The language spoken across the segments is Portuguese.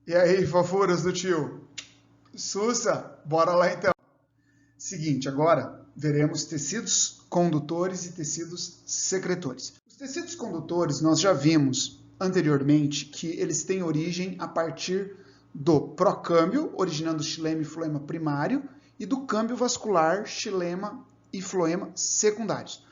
E aí, fofuras do tio? Sussa, bora lá então. Seguinte, agora veremos tecidos condutores e tecidos secretores. Os tecidos condutores, nós já vimos anteriormente que eles têm origem a partir do procâmbio, originando xilema e floema primário, e do câmbio vascular, xilema e floema secundários.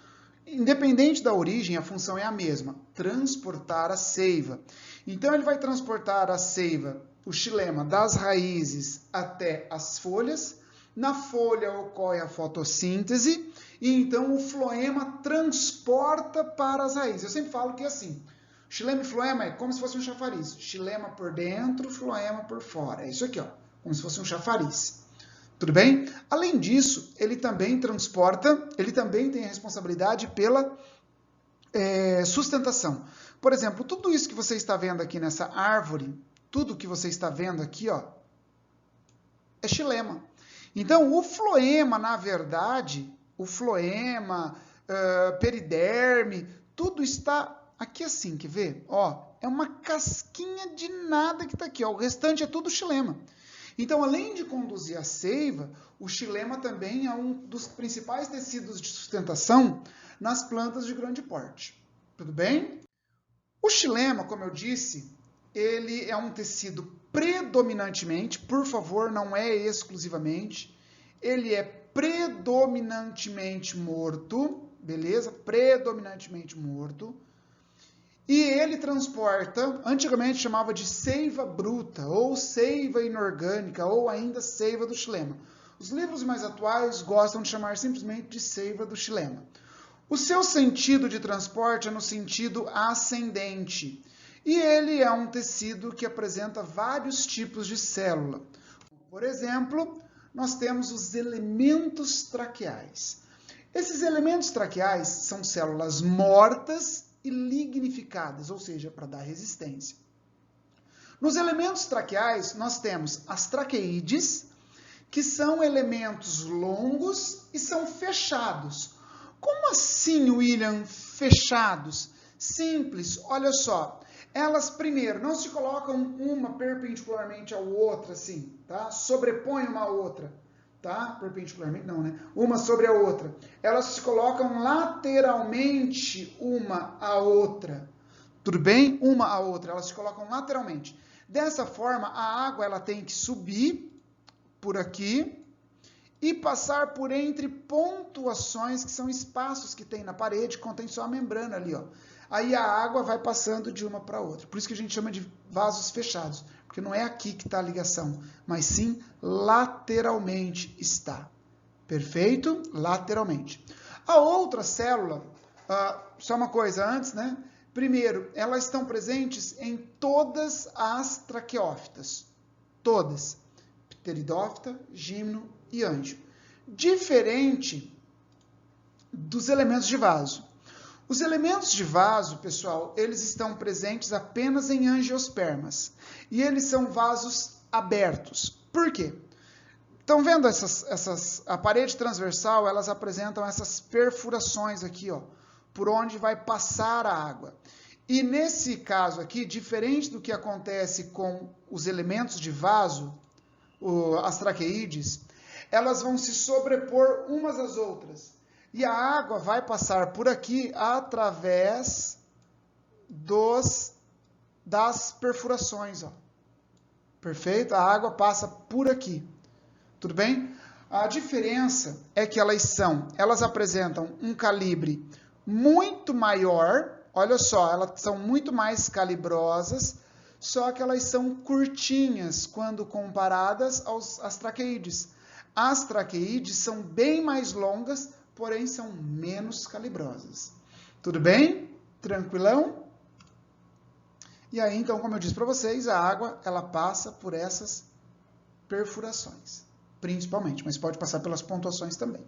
Independente da origem, a função é a mesma, transportar a seiva. Então, ele vai transportar a seiva, o xilema, das raízes até as folhas. Na folha ocorre a fotossíntese e então o floema transporta para as raízes. Eu sempre falo que é assim, xilema e floema é como se fosse um chafariz. Xilema por dentro, floema por fora. É isso aqui, ó, como se fosse um chafariz. Tudo bem? Além disso, ele também transporta, ele também tem a responsabilidade pela sustentação. Por exemplo, tudo isso que você está vendo aqui nessa árvore, tudo que você está vendo aqui, ó, é xilema. Então, o floema, na verdade, o floema, periderme, tudo está aqui assim, quer ver? Ó, é uma casquinha de nada que está aqui, ó. O restante é tudo xilema. Então, além de conduzir a seiva, o xilema também é um dos principais tecidos de sustentação nas plantas de grande porte. Tudo bem? O xilema, como eu disse, ele é um tecido predominantemente, por favor, não é exclusivamente, ele é predominantemente morto, beleza? Predominantemente morto. E ele transporta, antigamente chamava de seiva bruta, ou seiva inorgânica, ou ainda seiva do xilema. Os livros mais atuais gostam de chamar simplesmente de seiva do xilema. O seu sentido de transporte é no sentido ascendente. E ele é um tecido que apresenta vários tipos de célula. Por exemplo, nós temos os elementos traqueais. Esses elementos traqueais são células mortas e lignificadas, ou seja, para dar resistência. Nos elementos traqueais, nós temos as traqueídeas, que são elementos longos e são fechados. Como assim, William, fechados? Simples, olha só. Elas, primeiro, não se colocam uma perpendicularmente à outra, assim, tá? Sobrepõem uma à outra. Tá? Perpendicularmente não, né? Uma sobre a outra. Elas se colocam lateralmente uma à outra. Tudo bem? Uma à outra. Elas se colocam lateralmente. Dessa forma, a água ela tem que subir por aqui e passar por entre pontuações, que são espaços que tem na parede, que contém só a membrana ali, ó. Aí a água vai passando de uma para outra. Por isso que a gente chama de vasos fechados. Porque não é aqui que está a ligação, mas sim lateralmente está. Perfeito? Lateralmente. A outra célula, só uma coisa antes, né? Primeiro, elas estão presentes em todas as traqueófitas. Todas. Pteridófita, gímno e ângico. Diferente dos elementos de vaso. Os elementos de vaso, pessoal, eles estão presentes apenas em angiospermas. E eles são vasos abertos. Por quê? Estão vendo a parede transversal, elas apresentam essas perfurações aqui, ó, por onde vai passar a água. E nesse caso aqui, diferente do que acontece com os elementos de vaso, as traqueídeas, elas vão se sobrepor umas às outras. E a água vai passar por aqui através das perfurações. Ó. Perfeito? A água passa por aqui. Tudo bem? A diferença é que elas apresentam um calibre muito maior. Olha só, elas são muito mais calibrosas, só que elas são curtinhas quando comparadas às traqueídeas. As traqueídeas são bem mais longas, porém são menos calibrosas. Tudo bem? Tranquilão? E aí, então, como eu disse para vocês, a água, ela passa por essas perfurações, principalmente, mas pode passar pelas pontuações também.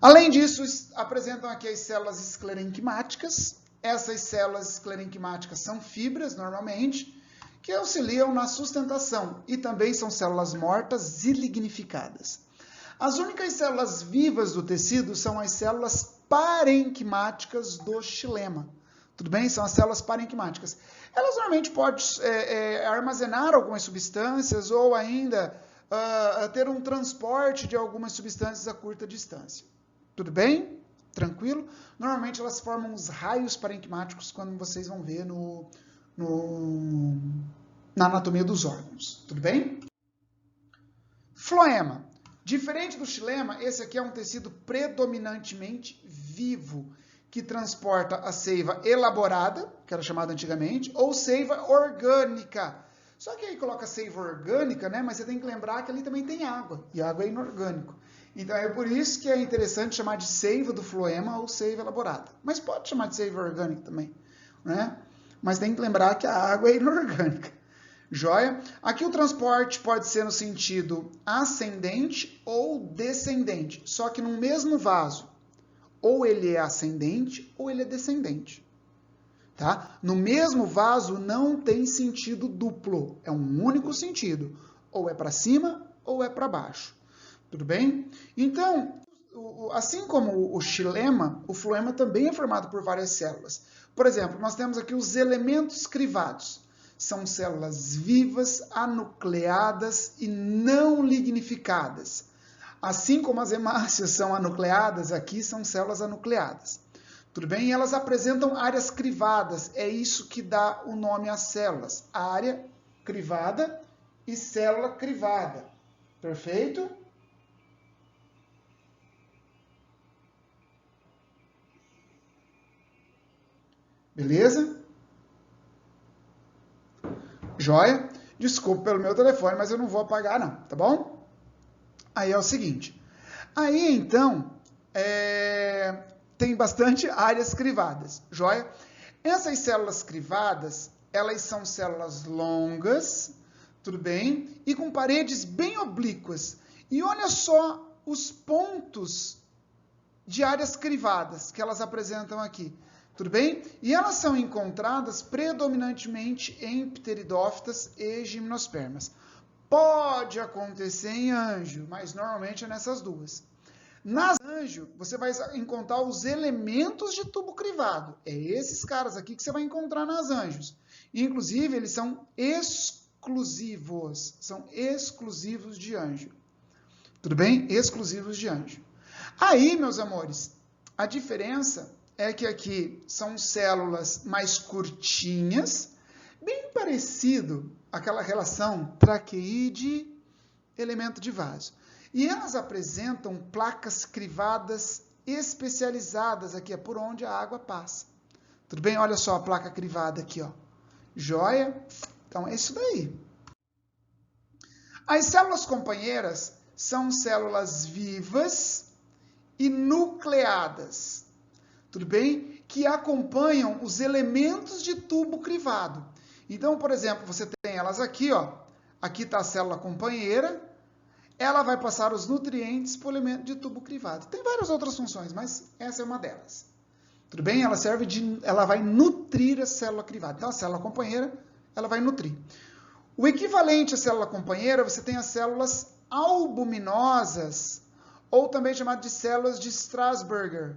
Além disso, apresentam aqui as células esclerenquimáticas. Essas células esclerenquimáticas são fibras, normalmente, que auxiliam na sustentação e também são células mortas e lignificadas. As únicas células vivas do tecido são as células parenquimáticas do xilema. Tudo bem? São as células parenquimáticas. Elas normalmente podem armazenar algumas substâncias ou ainda ter um transporte de algumas substâncias a curta distância. Tudo bem? Tranquilo? Normalmente elas formam os raios parenquimáticos quando vocês vão ver na anatomia dos órgãos. Tudo bem? Floema. Diferente do xilema, esse aqui é um tecido predominantemente vivo, que transporta a seiva elaborada, que era chamada antigamente, ou seiva orgânica. Só que aí coloca seiva orgânica, né? Mas você tem que lembrar que ali também tem água, e água é inorgânico. Então é por isso que é interessante chamar de seiva do floema ou seiva elaborada. Mas pode chamar de seiva orgânica também, né? Mas tem que lembrar que a água é inorgânica. Joia? Aqui o transporte pode ser no sentido ascendente ou descendente, só que no mesmo vaso. Ou ele é ascendente ou ele é descendente. Tá? No mesmo vaso não tem sentido duplo, é um único sentido. Ou é para cima ou é para baixo. Tudo bem? Então, assim como o xilema, o floema também é formado por várias células. Por exemplo, nós temos aqui os elementos crivados. São células vivas, anucleadas e não lignificadas. Assim como as hemácias são anucleadas, aqui são células anucleadas. Tudo bem? E elas apresentam áreas crivadas. É isso que dá o nome às células. Área crivada e célula crivada. Perfeito? Beleza? Joia? Desculpa pelo meu telefone, mas eu não vou apagar não, tá bom? Aí é o seguinte. Aí, então, tem bastante áreas crivadas, joia? Essas células crivadas, elas são células longas, tudo bem? E com paredes bem oblíquas. E olha só os pontos de áreas crivadas que elas apresentam aqui. Tudo bem? E elas são encontradas predominantemente em pteridófitas e gimnospermas. Pode acontecer em anjo, mas normalmente é nessas duas. Nas anjo, você vai encontrar os elementos de tubo crivado. É esses caras aqui que você vai encontrar nas anjos. Inclusive, eles são exclusivos. São exclusivos de anjo. Tudo bem? Exclusivos de anjo. Aí, meus amores, a diferença é que aqui são células mais curtinhas, bem parecido àquela relação traqueide-elemento de vaso. E elas apresentam placas crivadas especializadas, aqui é por onde a água passa. Tudo bem? Olha só a placa crivada aqui, ó. Joia? Então é isso daí. As células companheiras são células vivas e nucleadas. Tudo bem? Que acompanham os elementos de tubo crivado. Então, por exemplo, você tem elas aqui, ó. Aqui está a célula companheira. Ela vai passar os nutrientes para o elemento de tubo crivado. Tem várias outras funções, mas essa é uma delas. Tudo bem? Ela vai nutrir a célula crivada. Então, a célula companheira, ela vai nutrir. O equivalente à célula companheira, você tem as células albuminosas, ou também chamado de células de Strasburger,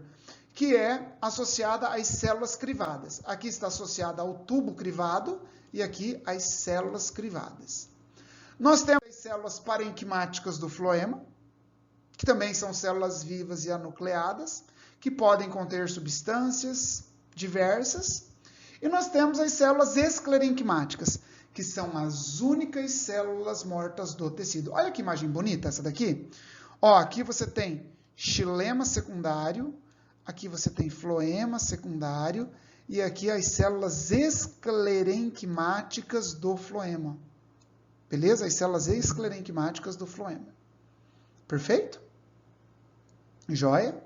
que é associada às células crivadas. Aqui está associada ao tubo crivado e aqui às células crivadas. Nós temos as células parenquimáticas do floema, que também são células vivas e anucleadas, que podem conter substâncias diversas. E nós temos as células esclerenquimáticas, que são as únicas células mortas do tecido. Olha que imagem bonita essa daqui. Ó, aqui você tem xilema secundário, aqui você tem floema secundário e aqui as células esclerenquimáticas do floema. Beleza? As células esclerenquimáticas do floema. Perfeito? Joia?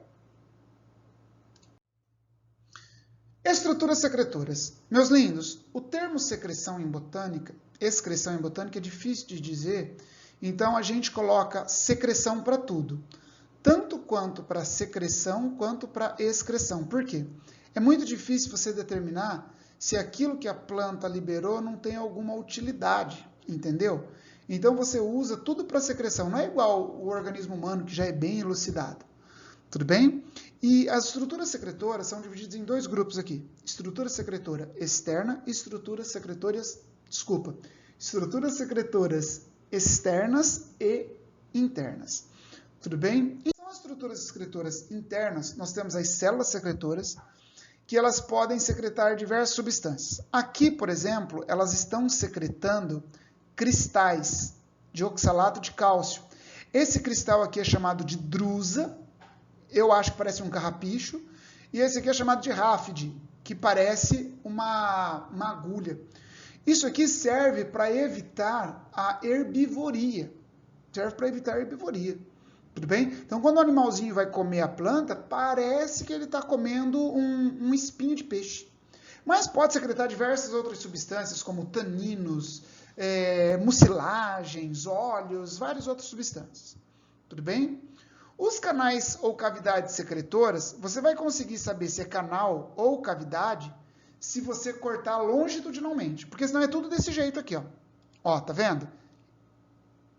Estruturas secretoras. Meus lindos, o termo secreção em botânica, excreção em botânica é difícil de dizer, então a gente coloca secreção para tudo. Tanto quanto para secreção, quanto para excreção. Por quê? É muito difícil você determinar se aquilo que a planta liberou não tem alguma utilidade, entendeu? Então você usa tudo para secreção, não é igual o organismo humano que já é bem elucidado. Tudo bem? E as estruturas secretoras são divididas em dois grupos aqui. Estrutura secretora externa e estruturas secretoras externas e internas. Tudo bem? Então, as estruturas secretoras internas, nós temos as células secretoras, que elas podem secretar diversas substâncias. Aqui, por exemplo, elas estão secretando cristais de oxalato de cálcio. Esse cristal aqui é chamado de drusa, eu acho que parece um carrapicho, e esse aqui é chamado de ráfide, que parece uma agulha. Isso aqui serve para evitar a herbivoria. Tudo bem? Então, quando o animalzinho vai comer a planta, parece que ele está comendo um espinho de peixe. Mas pode secretar diversas outras substâncias, como taninos, mucilagens, óleos, várias outras substâncias. Tudo bem? Os canais ou cavidades secretoras, você vai conseguir saber se é canal ou cavidade se você cortar longitudinalmente. Porque senão é tudo desse jeito aqui, ó. Ó, tá vendo?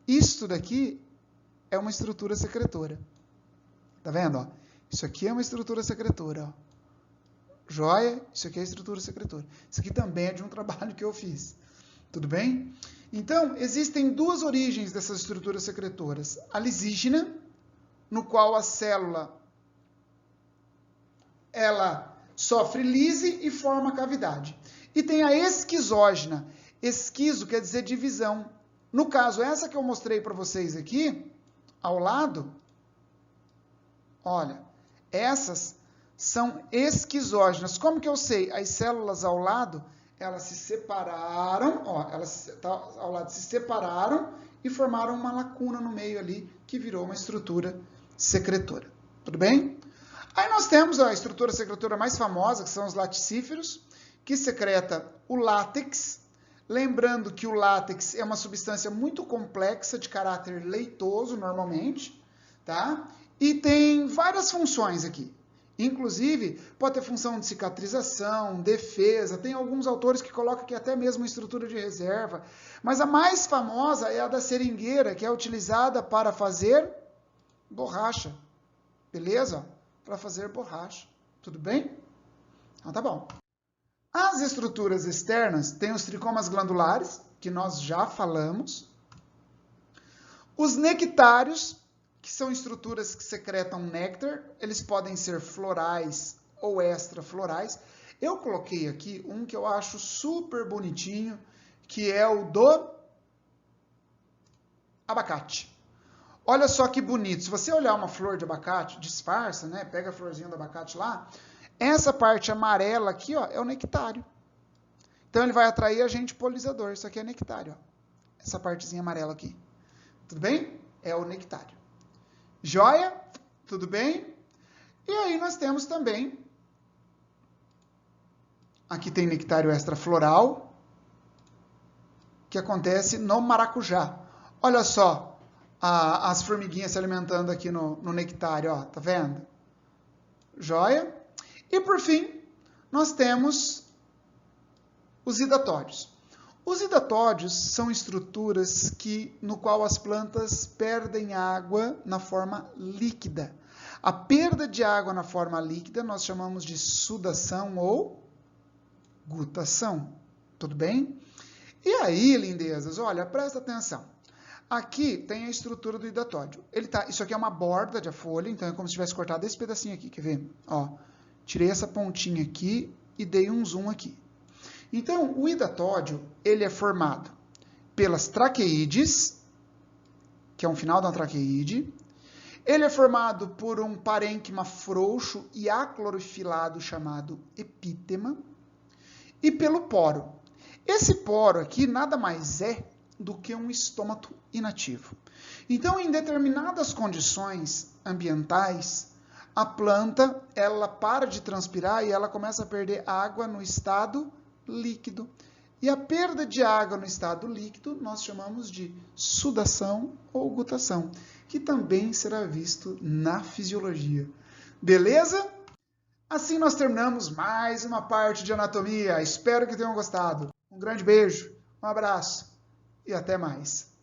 Isso daqui é uma estrutura secretora. Tá vendo? Ó? Isso aqui é uma estrutura secretora. Ó. Joia? Isso aqui é estrutura secretora. Isso aqui também é de um trabalho que eu fiz. Tudo bem? Então, existem duas origens dessas estruturas secretoras. A lisígena, no qual a célula ela sofre lise e forma cavidade. E tem a esquizógena. Esquizo quer dizer divisão. No caso, essa que eu mostrei para vocês aqui, ao lado, olha, essas são esquizógenas. Como que eu sei? As células ao lado, elas se separaram, ó, ao lado se separaram e formaram uma lacuna no meio ali, que virou uma estrutura secretora. Tudo bem? Aí nós temos a estrutura secretora mais famosa, que são os laticíferos, que secreta o látex. Lembrando que o látex é uma substância muito complexa, de caráter leitoso, normalmente, tá? E tem várias funções aqui. Inclusive, pode ter função de cicatrização, defesa, tem alguns autores que colocam aqui até mesmo estrutura de reserva. Mas a mais famosa é a da seringueira, que é utilizada para fazer borracha. Beleza? Para fazer borracha. Tudo bem? Então tá bom. As estruturas externas têm os tricomas glandulares, que nós já falamos. Os nectários, que são estruturas que secretam néctar, eles podem ser florais ou extraflorais. Eu coloquei aqui um que eu acho super bonitinho, que é o do abacate. Olha só que bonito. Se você olhar uma flor de abacate, disfarça, né? Pega a florzinha do abacate lá. Essa parte amarela aqui, ó, é o nectário. Então, ele vai atrair agente polinizador. Isso aqui é nectário, ó. Essa partezinha amarela aqui. Tudo bem? É o nectário. Joia? Tudo bem? E aí, nós temos também... Aqui tem nectário extrafloral, que acontece no maracujá. Olha só, as formiguinhas se alimentando aqui no nectário, ó. Tá vendo? Joia? E, por fim, nós temos os hidatódios. Os hidatódios são estruturas no qual as plantas perdem água na forma líquida. A perda de água na forma líquida nós chamamos de sudação ou gutação. Tudo bem? E aí, lindezas, olha, presta atenção. Aqui tem a estrutura do hidatódio. Isso aqui é uma borda de folha, então é como se tivesse cortado esse pedacinho aqui, quer ver? Ó. Tirei essa pontinha aqui e dei um zoom aqui. Então, o hidatódio, ele é formado pelas traqueídes, que é um final da traqueíde. Ele é formado por um parênquima frouxo e aclorofilado chamado epítema. E pelo poro. Esse poro aqui nada mais é do que um estômato inativo. Então, em determinadas condições ambientais, a planta, ela para de transpirar e ela começa a perder água no estado líquido. E a perda de água no estado líquido nós chamamos de sudação ou gutação, que também será visto na fisiologia. Beleza? Assim nós terminamos mais uma parte de anatomia. Espero que tenham gostado. Um grande beijo, um abraço e até mais.